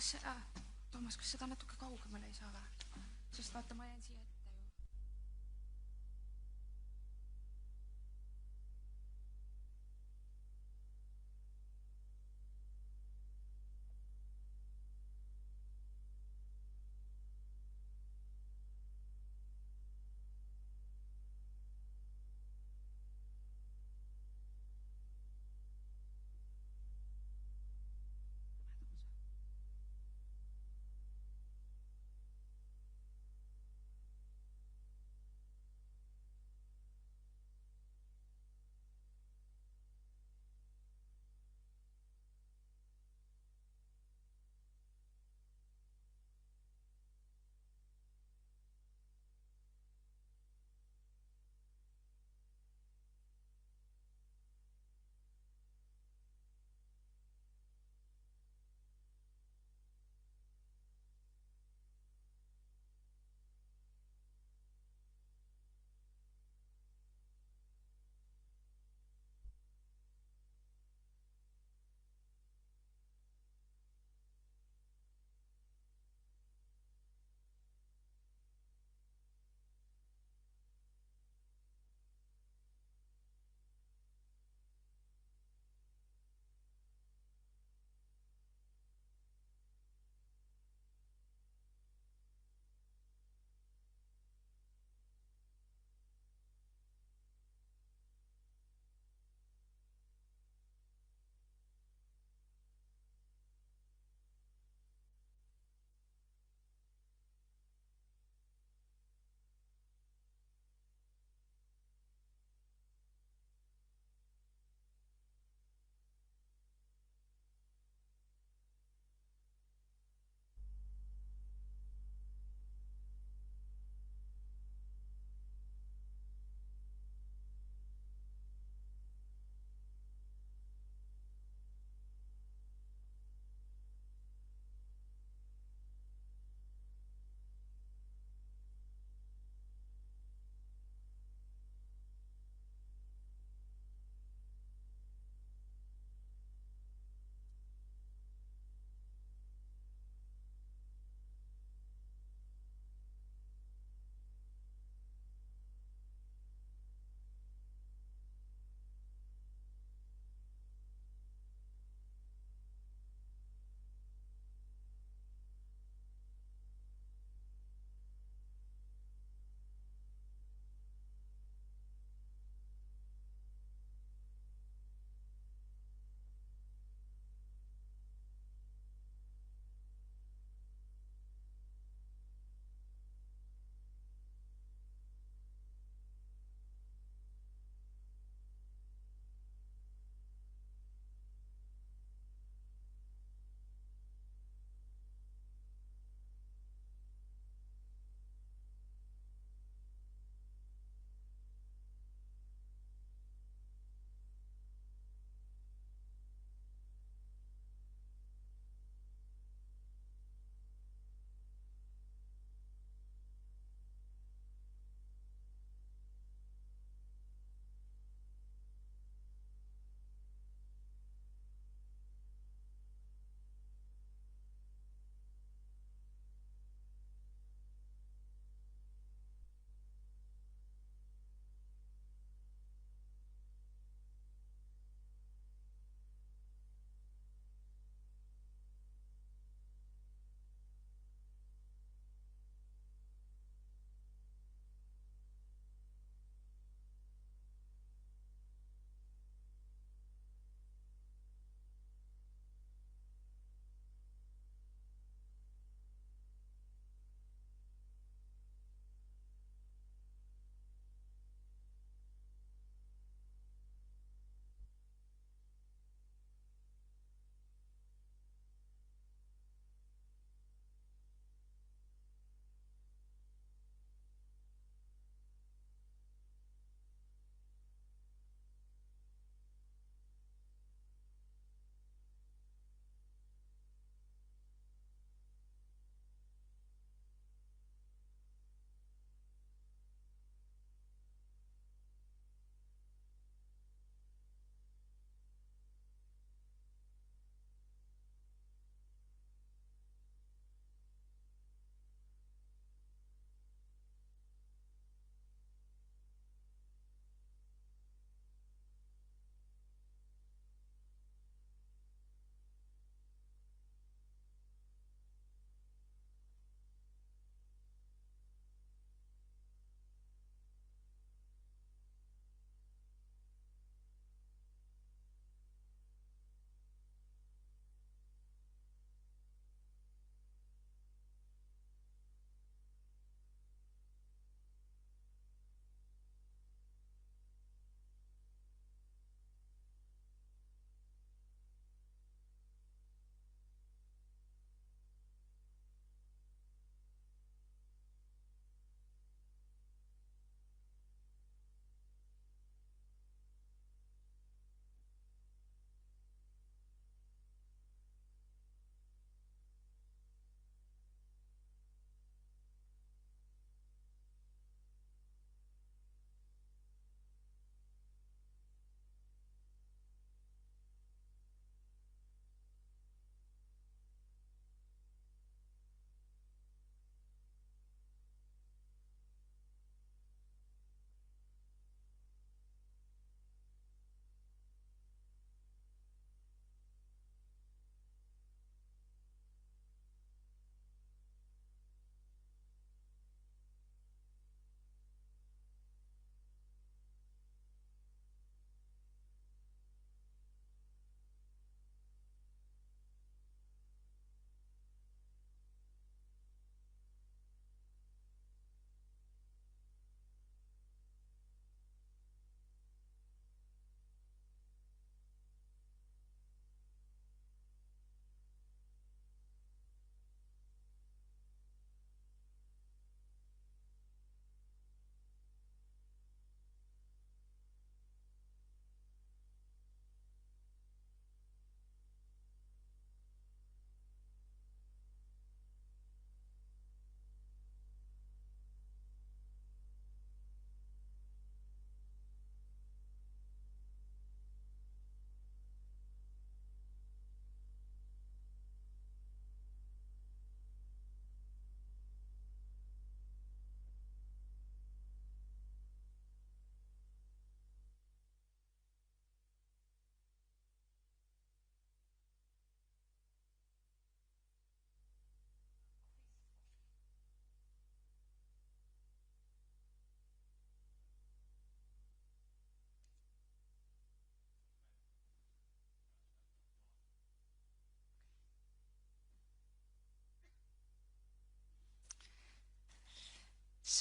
kas see, Toomas, kas seda natuke kaugemale ei saa või? Sest vaata, ma jään siia ette ju.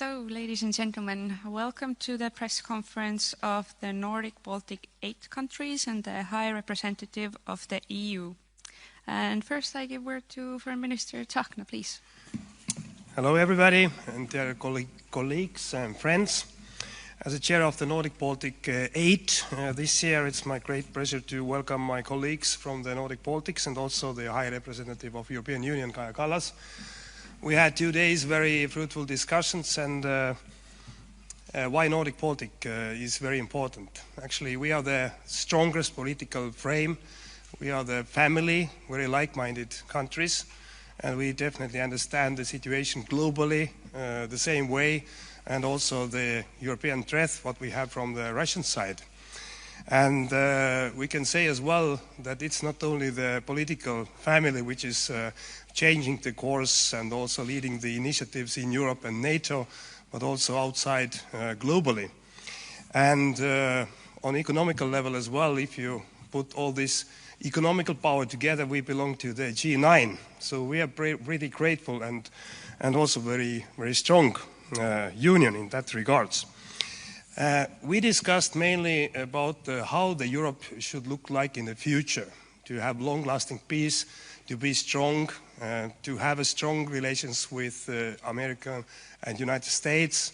So, ladies and gentlemen, welcome to the press conference of the Nordic Baltic 8 countries and the High Representative of the EU. And first I give word to Foreign Minister Tsahkna, please. Hello everybody and dear colleagues and friends. As a chair of the Nordic Baltic 8 this year, it's my great pleasure to welcome my colleagues from the Nordic Baltics and also the High Representative of the European Union, Kaja Kallas. We had 2 days very fruitful discussions, and why Nordic Baltic is very important. Actually, we are the strongest political frame. We are the family, very like-minded countries, and we definitely understand the situation globally the same way, and also the European threat, what we have from the Russian side. And we can say as well that it's not only the political family which is changing the course and also leading the initiatives in Europe and NATO, but also outside globally. And on economical level as well, if you put all this economical power together, we belong to the G9. So we are pretty grateful and also very, very strong union in that regards. We discussed mainly about how the Europe should look like in the future, to have long-lasting peace, to be strong, to have a strong relations with America and United States,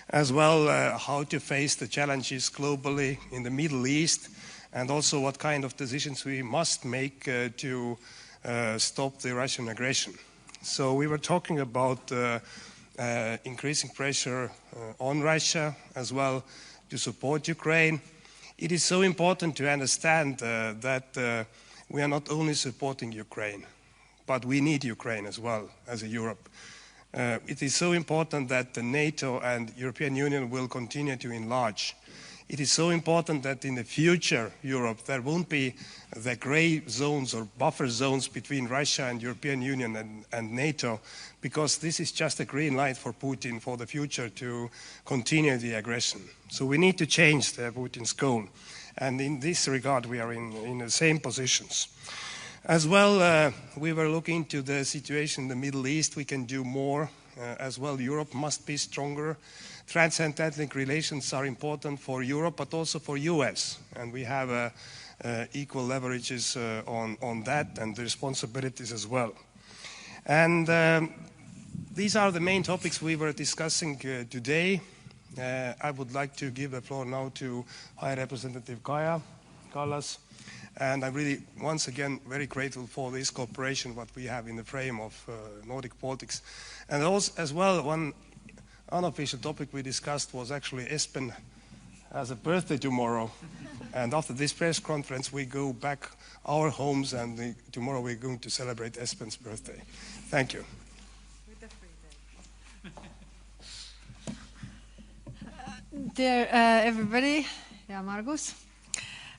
as well how to face the challenges globally in the Middle East, and also what kind of decisions we must make to stop the Russian aggression. So we were talking about increasing pressure on Russia as well to support Ukraine. It is so important to understand that we are not only supporting Ukraine, but we need Ukraine as well as a Europe. It is so important that the NATO and European Union will continue to enlarge. It is so important that in the future Europe there won't be the grey zones or buffer zones between Russia and European Union and NATO, because this is just a green light for Putin for the future to continue the aggression. So we need to change Putin's goal, and in this regard we are in the same positions. As well, we were looking to the situation in the Middle East. We can do more as well. Europe must be stronger. Transatlantic relations are important for Europe, but also for US, and we have equal leverages on that and the responsibilities as well. And these are the main topics we were discussing today. I would like to give the floor now to High Representative Kaja Kallas, and I'm really once again very grateful for this cooperation what we have in the frame of Nordic Baltics. And also as well, one unofficial topic we discussed was actually Espen has a birthday tomorrow, and after this press conference we go back our homes, and tomorrow we're going to celebrate Espen's birthday. Thank you. With a free day. Dear everybody, yeah, Margus.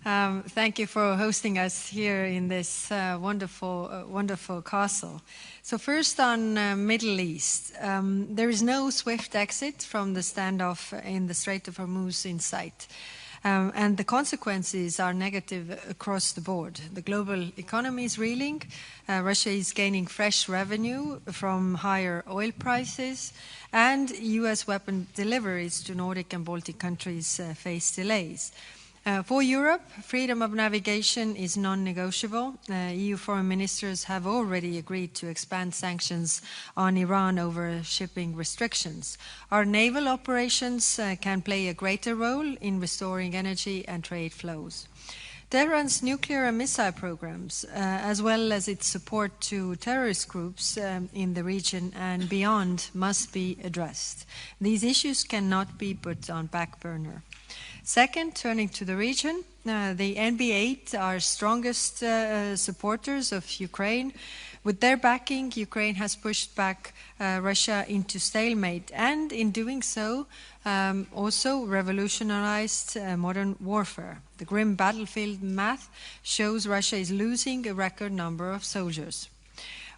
Thank you for hosting us here in this wonderful castle. So first on Middle East, there is no swift exit from the standoff in the Strait of Hormuz in sight. And the consequences are negative across the board. The global economy is reeling. Russia is gaining fresh revenue from higher oil prices, and US weapon deliveries to Nordic and Baltic countries face delays. For Europe, freedom of navigation is non-negotiable. EU foreign ministers have already agreed to expand sanctions on Iran over shipping restrictions. Our naval operations can play a greater role in restoring energy and trade flows. Tehran's nuclear and missile programs, as well as its support to terrorist groups in the region and beyond, must be addressed. These issues cannot be put on back burner. Second, turning to the region, the NB8 are strongest supporters of Ukraine. With their backing, Ukraine has pushed back Russia into stalemate, and in doing so, also revolutionized modern warfare. The grim battlefield math shows Russia is losing a record number of soldiers.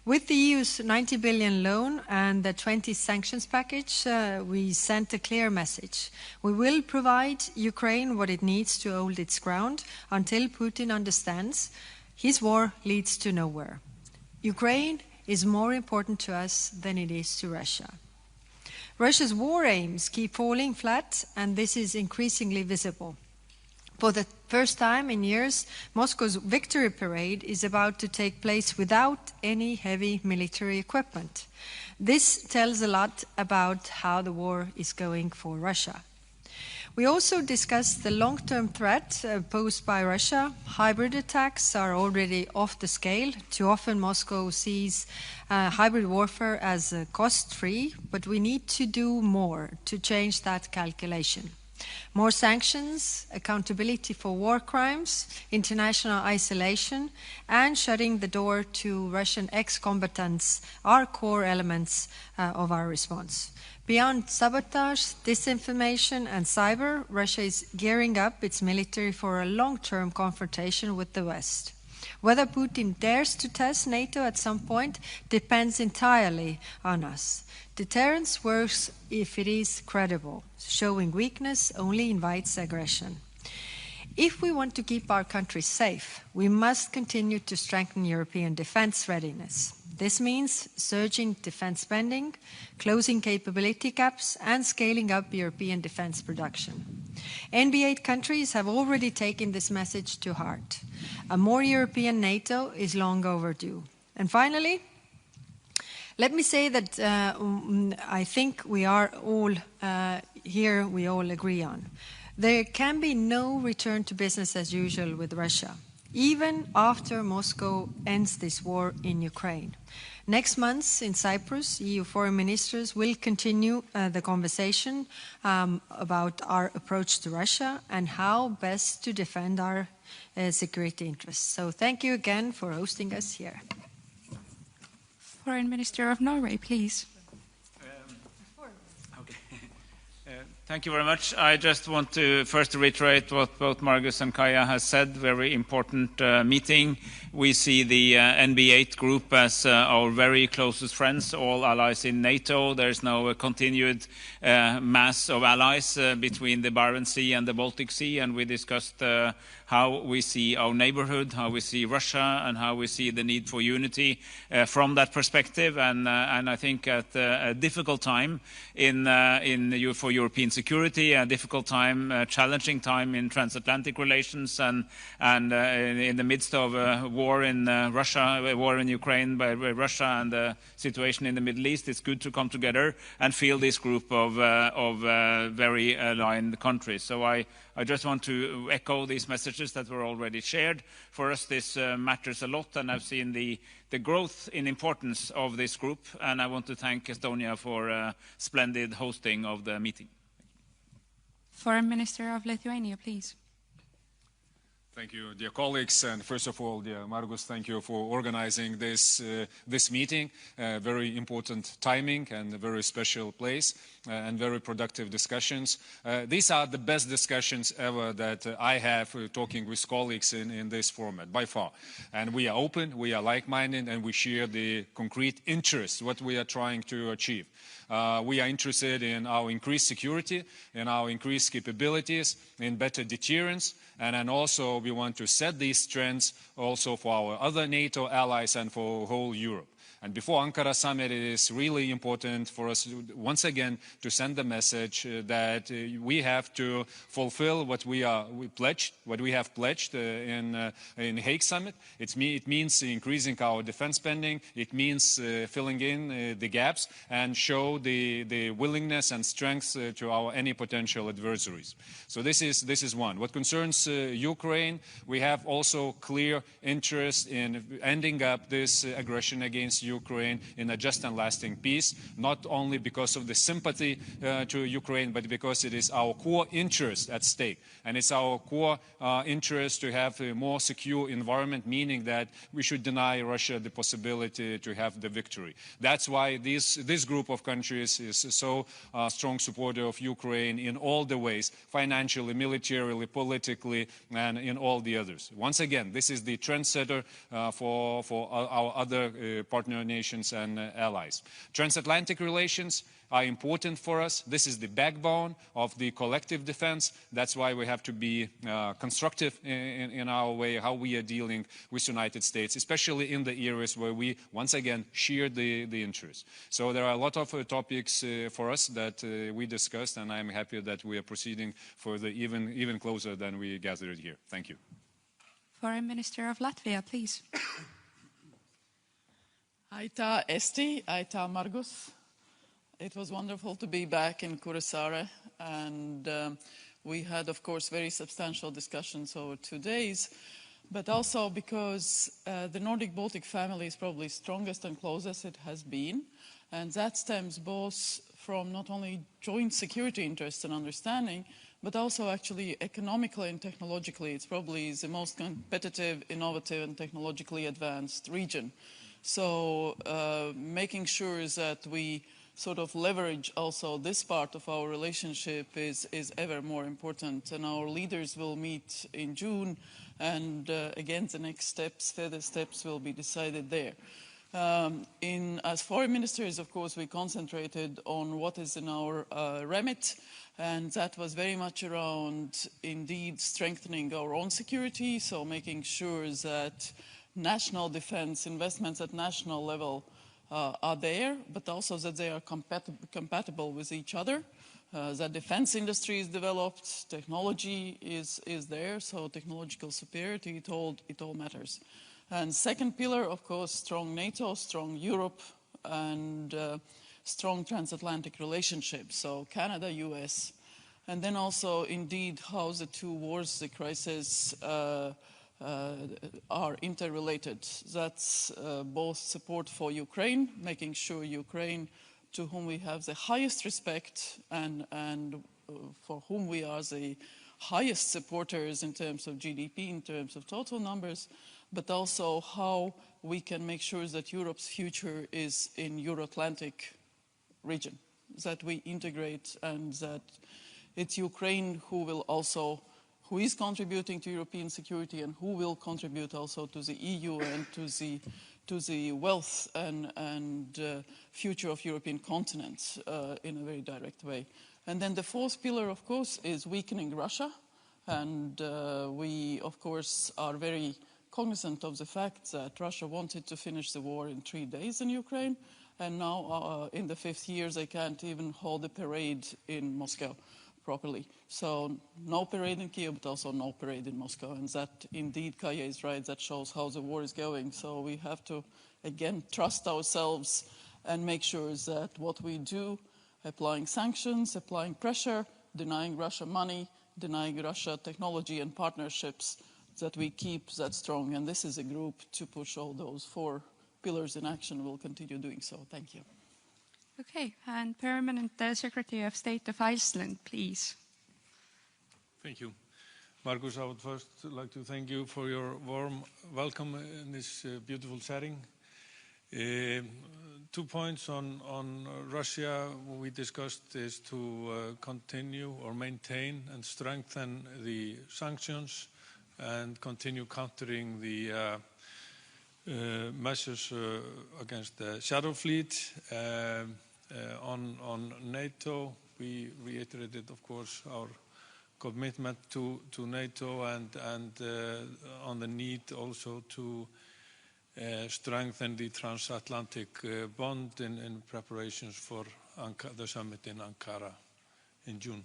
With the EU's 90 billion loan and the 20 sanctions package, we sent a clear message. We will provide Ukraine what it needs to hold its ground until Putin understands his war leads to nowhere. Ukraine is more important to us than it is to Russia. Russia's war aims keep falling flat, and this is increasingly visible. For the first time in years, Moscow's victory parade is about to take place without any heavy military equipment. This tells a lot about how the war is going for Russia. We also discussed the long-term threat posed by Russia. Hybrid attacks are already off the scale. Too often Moscow sees hybrid warfare as cost-free, but we need to do more to change that calculation. More sanctions, accountability for war crimes, international isolation, and shutting the door to Russian ex-combatants are core elements of our response. Beyond sabotage, disinformation, and cyber, Russia is gearing up its military for a long-term confrontation with the West. Whether Putin dares to test NATO at some point depends entirely on us. Deterrence works if it is credible. Showing weakness only invites aggression. If we want to keep our countries safe, we must continue to strengthen European defense readiness. This means surging defense spending, closing capability gaps, and scaling up European defense production. NB8 countries have already taken this message to heart. A more European NATO is long overdue. And finally, let me say that I think we are all here, we all agree on. There can be no return to business as usual with Russia, even after Moscow ends this war in Ukraine. Next month in Cyprus, EU foreign ministers will continue the conversation about our approach to Russia and how best to defend our security interests. So thank you again for hosting us here. Foreign Minister of Norway, please. Thank you very much. I just want to first reiterate what both Margus and Kaja has said. Very important meeting. We see the NB8 group as our very closest friends, all allies in NATO. There's now a continued mass of allies between the Barents Sea and the Baltic Sea, and we discussed how we see our neighborhood, how we see Russia, and how we see the need for unity from that perspective. And I think at a difficult time for European security, a difficult time, a challenging time in transatlantic relations, and in the midst of a war in Russia, a war in Ukraine by Russia, and the situation in the Middle East, it's good to come together and feel this group of very aligned countries. So I just want to echo these messages that were already shared. For us, this matters a lot, and I've seen the growth in importance of this group, and I want to thank Estonia for splendid hosting of the meeting. Foreign Minister of Lithuania, please. Thank you, dear colleagues, and first of all, dear Margus, thank you for organizing this meeting. Very important timing and a very special place, and very productive discussions. These are the best discussions ever that I have talking with colleagues in this format, by far. And we are open, we are like-minded, and we share the concrete interests, what we are trying to achieve. We are interested in our increased security, in our increased capabilities, in better deterrence, and then also we want to set these trends also for our other NATO allies and for whole Europe. And before Ankara summit, it is really important for us once again to send the message that we have to fulfill what we have pledged in Hague summit. It means increasing our defense spending. It means filling in the gaps and show the willingness and strength to our any potential adversaries. So this is one. What concerns Ukraine, we have also clear interest in ending up this aggression against Ukraine in a just and lasting peace, not only because of the sympathy to Ukraine, but because it is our core interest at stake. And it's our core interest to have a more secure environment, meaning that we should deny Russia the possibility to have the victory. That's why this group of countries is so strong supporter of Ukraine in all the ways, financially, militarily, politically, and in all the others. Once again, this is the trendsetter for our other partners partner nations and allies. Transatlantic relations are important for us. This is the backbone of the collective defense. That's why we have to be constructive in our way, how we are dealing with the United States, especially in the areas where we, once again, share the interests. So there are a lot of topics for us that we discussed, and I'm happy that we are proceeding further, even closer than we gathered here. Thank you. Foreign Minister of Latvia, please. Aitäh, Esti. Aitäh, Margus. It was wonderful to be back in Kuressaare, and we had, of course, very substantial discussions over 2 days, but also because the Nordic-Baltic family is probably strongest and closest it has been, and that stems both from not only joint security interests and understanding, but also actually economically and technologically. It's probably the most competitive, innovative, and technologically advanced region. So making sure that we sort of leverage also this part of our relationship is ever more important. And our leaders will meet in June, and again, the next steps, further steps will be decided there. As foreign ministers, of course, we concentrated on what is in our remit, and that was very much around, indeed, strengthening our own security, so making sure that national defense investments at national level are there, but also that they are compatible with each other. That defense industry is developed, technology is there, so technological superiority, it all matters. And second pillar, of course, strong NATO, strong Europe, and strong transatlantic relationships, so Canada, US. And then also, indeed, how the two wars, the crisis, are interrelated. That's both support for Ukraine, making sure Ukraine, to whom we have the highest respect and for whom we are the highest supporters in terms of GDP, in terms of total numbers, but also how we can make sure that Europe's future is in Euro-Atlantic region, that we integrate, and that it's Ukraine who is contributing to European security and who will contribute also to the EU and to the wealth and future of European continent in a very direct way. And then the fourth pillar, of course, is weakening Russia. And we, of course, are very cognizant of the fact that Russia wanted to finish the war in 3 days in Ukraine. And now, in the 5th year, they can't even hold a parade in Moscow properly. So no parade in Kiev, but also no parade in Moscow. And that, indeed, Kaja is right, that shows how the war is going. So we have to, again, trust ourselves and make sure that what we do, applying sanctions, applying pressure, denying Russia money, denying Russia technology and partnerships, that we keep that strong. And this is a group to push all those 4 pillars in action. We'll continue doing so. Thank you. Okay, and Permanent Secretary of State of Iceland, please. Thank you. Margus, I would first like to thank you for your warm welcome in this beautiful setting. 2 points on Russia we discussed is to continue or maintain and strengthen the sanctions and continue countering the measures against the shadow fleet. On NATO, we reiterated, of course, our commitment to NATO and on the need also to strengthen the transatlantic bond in preparations for the summit in Ankara in June.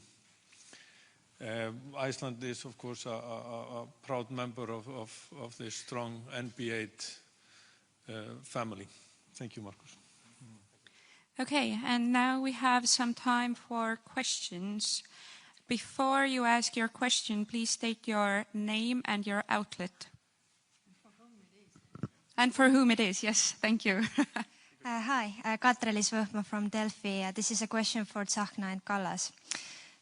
Iceland is, of course, a proud member of this strong NB8 family. Thank you, Markus. Okay, and now we have some time for questions. Before you ask your question, please state your name and your outlet. And for whom it is, yes, thank you. Hi, Katrelis Võhma from Delfi. This is a question for Tsahkna and Kallas.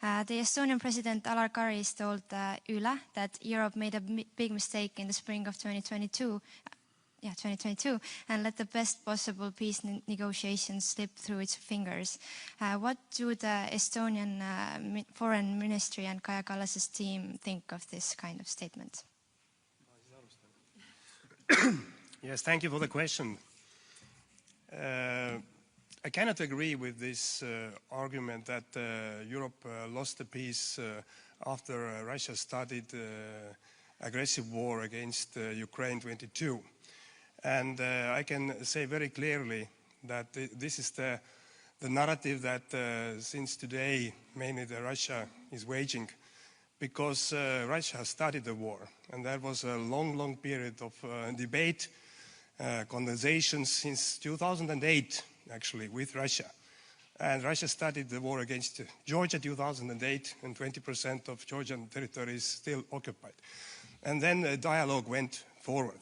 The Estonian President Alar Karis told Yle that Europe made a big mistake in the spring of 2022, and let the best possible peace negotiations slip through its fingers. What do the Estonian Foreign Ministry and Kaja Kallas' team think of this kind of statement? Yes, thank you for the question. I cannot agree with this argument that Europe lost the peace after Russia started aggressive war against Ukraine 22. And I can say very clearly that this is the narrative that since today mainly Russia is waging, because Russia has started the war, and there was a long period of debate, conversations since 2008 actually with Russia. And Russia started the war against Georgia 2008, and 20% of Georgian territory is still occupied. And then the dialogue went forward.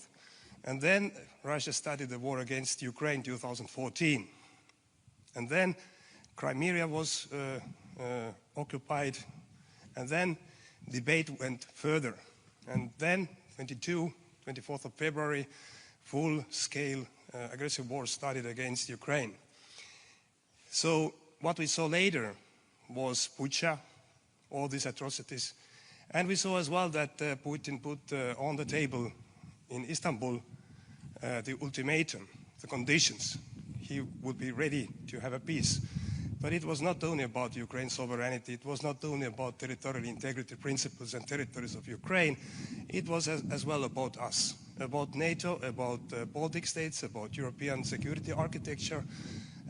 And then Russia started the war against Ukraine 2014. And then Crimea was occupied. And then debate went further. And then 24th of February, full-scale aggressive war started against Ukraine. So what we saw later was Bucha, all these atrocities. And we saw as well that Putin put on the table in Istanbul the ultimatum, the conditions. He would be ready to have a peace. But it was not only about Ukraine's sovereignty, it was not only about territorial integrity principles and territories of Ukraine, it was as well about us, about NATO, about Baltic states, about European security architecture.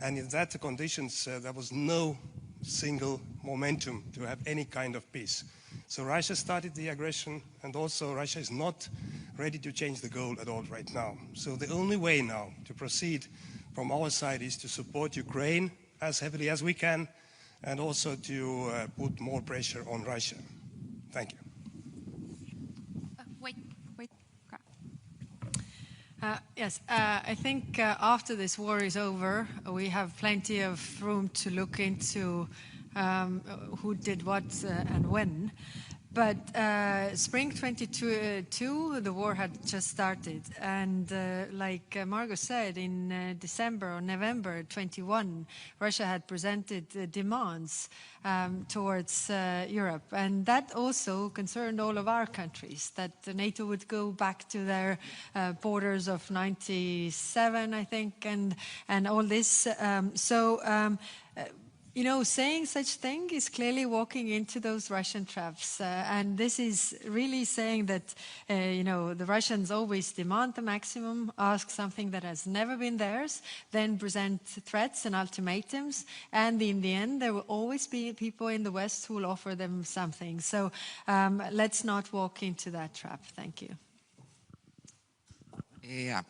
And in that conditions, there was no single momentum to have any kind of peace. So Russia started the aggression, and also Russia is not ready to change the goal at all right now. So the only way now to proceed from our side is to support Ukraine as heavily as we can, and also to put more pressure on Russia. Thank you. Wait. Yes, I think after this war is over, we have plenty of room to look into who did what and when. But spring 22, the war had just started. And like Margus said, in December or November 21, Russia had presented demands towards Europe. And that also concerned all of our countries, that NATO would go back to their borders of 97, I think, and all this. You know, saying such thing is clearly walking into those Russian traps. And this is really saying that, you know, the Russians always demand the maximum, ask something that has never been theirs, then present threats and ultimatums. And in the end, there will always be people in the West who will offer them something. So let's not walk into that trap. Thank you. Yeah,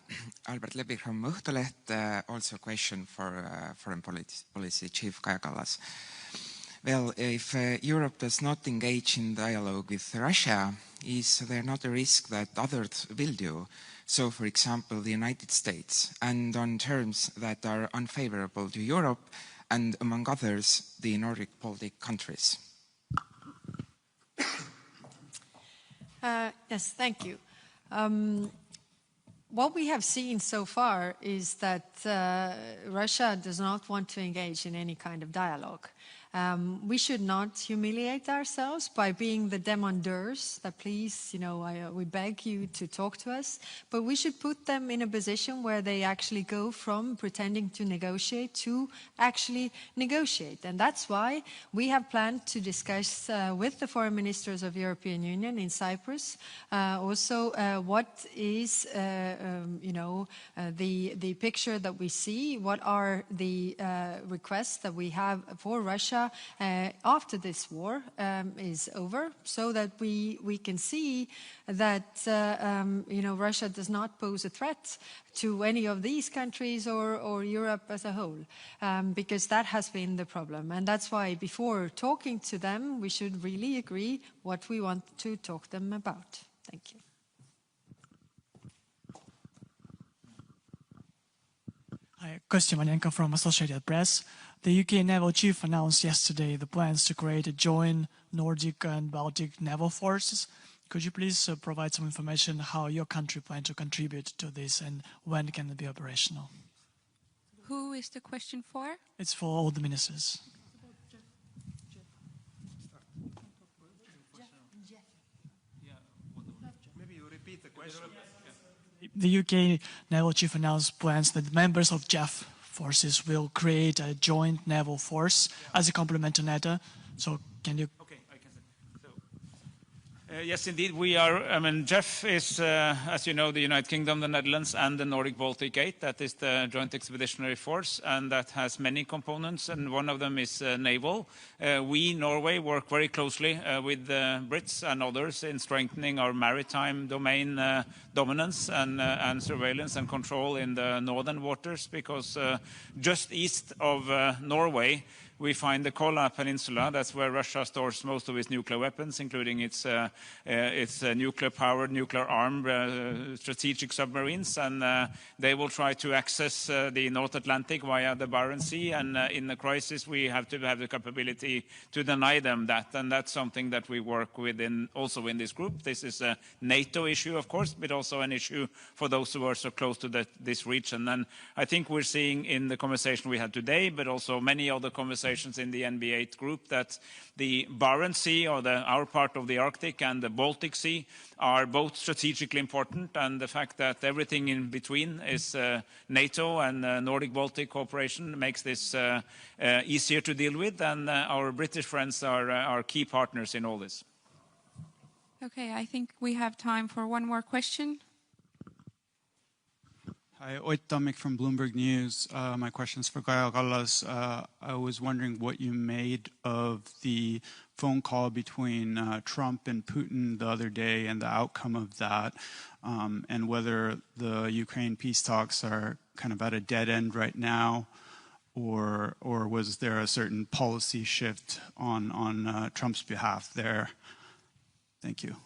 Albert Lebig from Õhtuleht. Also a question for Foreign Policy Chief Kaja Kallas. Well, if Europe does not engage in dialogue with Russia, is there not a risk that others will do? So, for example, the United States, and on terms that are unfavorable to Europe, and among others, the Nordic Baltic countries? Yes, thank you. What we have seen so far is that Russia does not want to engage in any kind of dialogue. We should not humiliate ourselves by being the demandeurs that please, you know, we beg you to talk to us, but we should put them in a position where they actually go from pretending to negotiate to actually negotiate. And that's why we have planned to discuss with the foreign ministers of European Union in Cyprus also what is, you know, the picture that we see, what are the requests that we have for Russia after this war is over, so that we can see that you know, Russia does not pose a threat to any of these countries or Europe as a whole, because that has been the problem. And that's why before talking to them, we should really agree what we want to talk to them about. Thank you. Hi, Kostya Manenko from Associated Press. The UK Naval Chief announced yesterday the plans to create a joint Nordic and Baltic naval forces. Could you please provide some information how your country plans to contribute to this and when can it be operational? Who is the question for? It's for all the ministers. Maybe you repeat the question. The UK Naval Chief announced plans that members of JEF forces will create a joint naval force as a complement to NATO. So can you... Okay, I can say. So, yes, indeed, we are. I mean, Jeff is, as you know, the United Kingdom, the Netherlands, and the Nordic Baltic 8. That is the Joint Expeditionary Force, and that has many components, and one of them is naval. We, Norway, work very closely with the Brits and others in strengthening our maritime domain dominance and surveillance and control in the northern waters, because just east of Norway, we find the Kola Peninsula. That's where Russia stores most of its nuclear weapons, including its nuclear-powered, nuclear-armed strategic submarines. And they will try to access the North Atlantic via the Barents Sea. And in the crisis, we have to have the capability to deny them that. And that's something that we work with also in this group. This is a NATO issue, of course, but also an issue for those who are so close to this region. And I think we're seeing in the conversation we had today, but also many other conversations in the NB8 group, that the Barents Sea, or our part of the Arctic, and the Baltic Sea are both strategically important, and the fact that everything in between is NATO and Nordic-Baltic cooperation makes this easier to deal with, and our British friends are key partners in all this. Okay, I think we have time for one more question. Hi, Oit Domik from Bloomberg News. My question is for Kaja Kallas. I was wondering what you made of the phone call between Trump and Putin the other day and the outcome of that, and whether the Ukraine peace talks are kind of at a dead end right now, or was there a certain policy shift on Trump's behalf there? Thank you.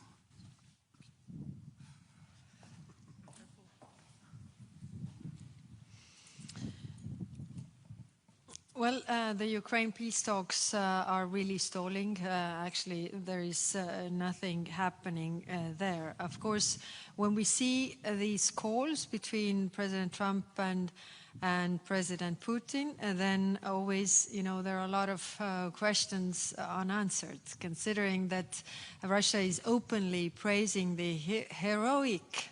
Well, the Ukraine peace talks are really stalling. Actually, there is nothing happening there. Of course, when we see these calls between President Trump and President Putin, then always, there are a lot of questions unanswered, considering that Russia is openly praising the heroic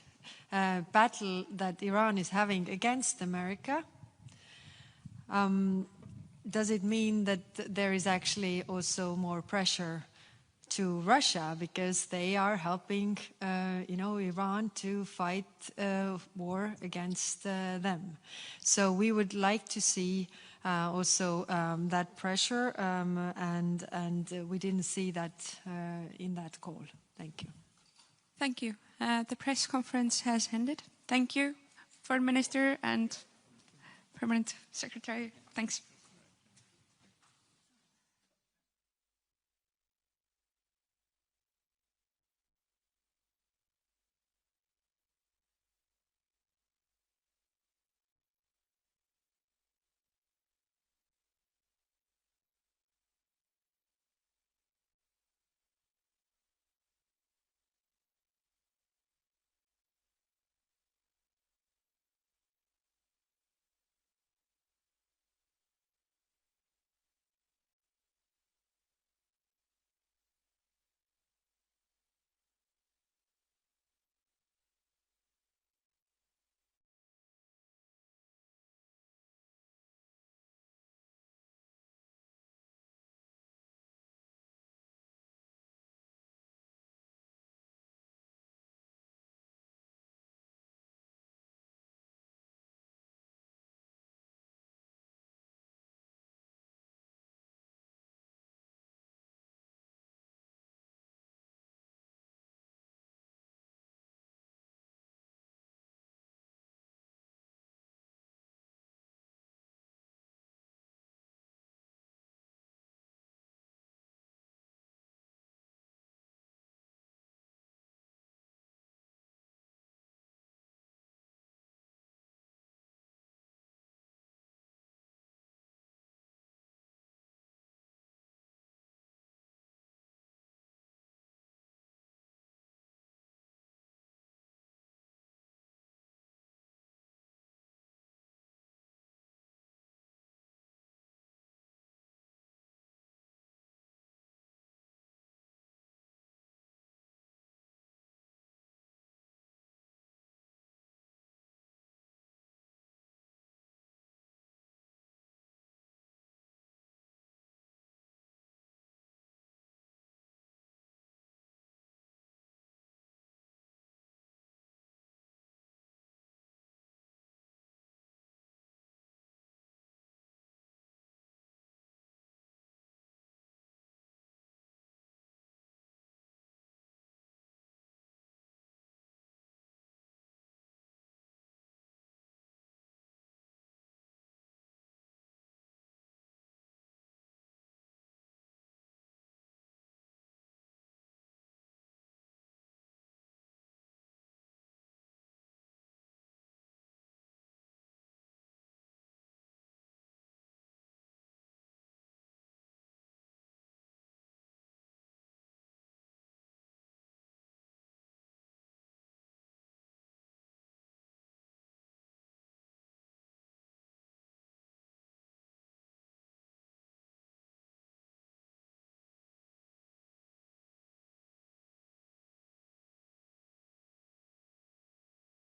battle that Iran is having against America. Does it mean that there is actually also more pressure to Russia because they are helping, Iran to fight war against them? So we would like to see also that pressure, and we didn't see that in that call. Thank you. Thank you. The press conference has ended. Thank you, Foreign Minister and Permanent Secretary. Thanks.